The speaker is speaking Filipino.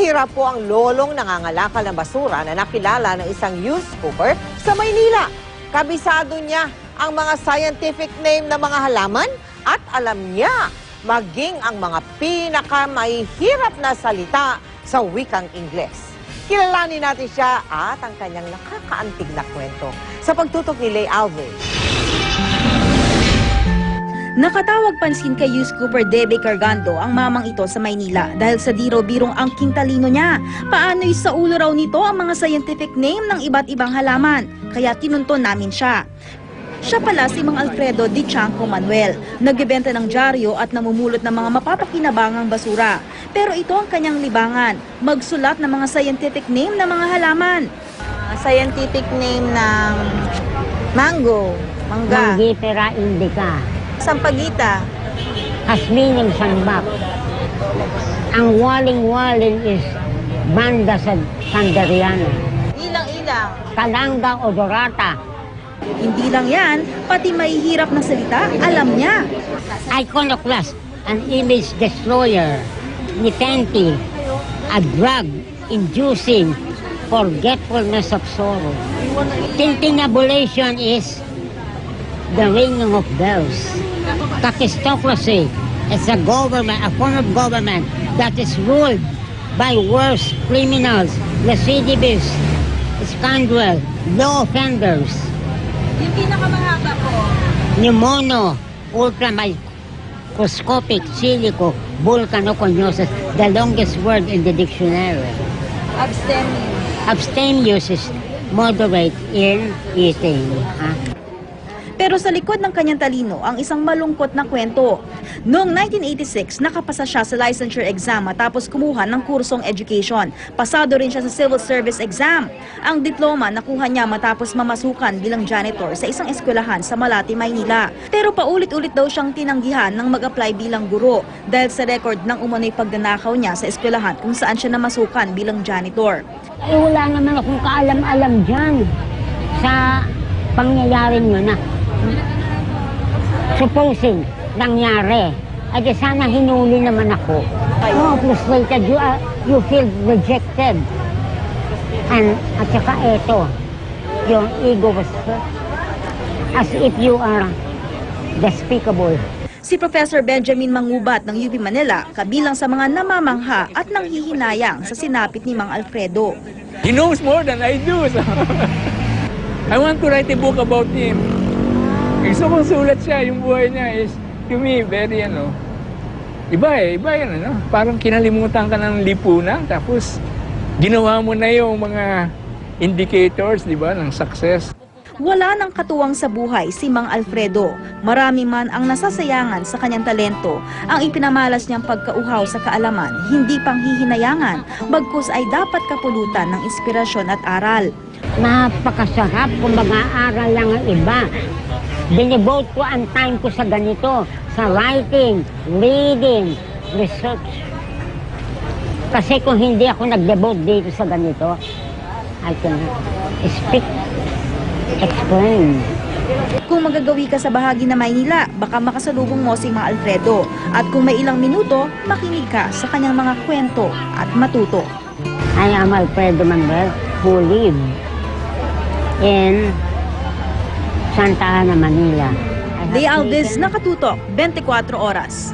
Bihira po ang lolong nangangalakal ng basura na nakilala ng isang youth scooper sa Maynila. Kabisado niya ang mga scientific name ng mga halaman at alam niya maging ang mga pinakamahihirap na salita sa wikang Ingles. Kilalanin natin siya at ang kanyang nakakaantig na kwento sa pagtutok ni Lay Alves. Nakatawag pansin kay youth scooper Debe Cargando ang mamang ito sa Maynila dahil sa birong angking talino niya. Paano'y sa ulo raw nito ang mga scientific name ng iba't ibang halaman, kaya tinunton namin siya. Siya pala si Mang Alfredo Di Chanco Manuel, nagbebenta ng dyaryo at namumulot ng mga mapapakinabangang basura. Pero ito ang kanyang libangan, magsulat ng mga scientific name ng mga halaman. Scientific name ng mango, mangga. Mangifera indica. Sampagita. Has meaning sandbak. Ang waling-waling is Banda Sanderiana. Ilang-ilang. Kalanga odorata. Hindi lang yan, pati mahihirap na salita, alam niya. Iconoclast, an image destroyer. Nepenthe, a drug inducing forgetfulness of sorrow. Tintinabulation is the ringing of bells. Kakistocracy is a government, a form of government that is ruled by worse criminals, recidivists, scoundrel, law offenders. Yung pinakamahaba po. Pneumono, ultramicroscopic, silico, volcanoconiosis, the longest word in the dictionary. Abstemious. Abstemious is moderate in eating. Pero sa likod ng kanyang talino ang isang malungkot na kwento. Noong 1986, nakapasa siya sa licensure exam matapos kumuha ng kursong education. Pasado rin siya sa civil service exam. Ang diploma nakuha niya matapos mamasukan bilang janitor sa isang eskwelahan sa Malate, Maynila. Pero paulit-ulit daw siyang tinanggihan ng mag-apply bilang guro dahil sa record ng umano'y pagnanakaw niya sa eskwelahan kung saan siya namasukan bilang janitor. Wala naman akong kaalam-alam dyan sa pangyayari nyo na supposing nangyari. Ay di sana hinuli naman ako. Oh, frustrated. You feel rejected. At saka eto, yung ego was as if you are despicable. Si Professor Benjamin Mangubat ng UP Manila, kabilang sa mga namamangha at nanghihinayang sa sinapit ni Mang Alfredo. He knows more than I do. So I want to write a book about him. Gusto kong sulat siya, yung buhay niya is, to me, very, iba yan, Parang kinalimutan ka ng lipunan, tapos ginawa mo na yung mga indicators, di ba, ng success. Wala nang katuwang sa buhay si Mang Alfredo. Marami man ang nasasayangan sa kanyang talento. Ang ipinamalas niyang pagkauhaw sa kaalaman, hindi panghihinayangan, bagkus ay dapat kapulutan ng inspirasyon at aral. Napakasarap kung mag-aaral lang ang iba. Dinivote ko ang time ko sa ganito, sa writing, reading, research. Kasi kung hindi ako nag-devote dito sa ganito, I can speak, explain. Kung magagawi ka sa bahagi na Maynila, baka makasalubong mo si Mang Alfredo. At kung may ilang minuto, makinig ka sa kanyang mga kwento at matuto. I am Alfredo Manuel, who live in Santa Ana, Manila. Lay Alves, Nakatutok, 24 Oras.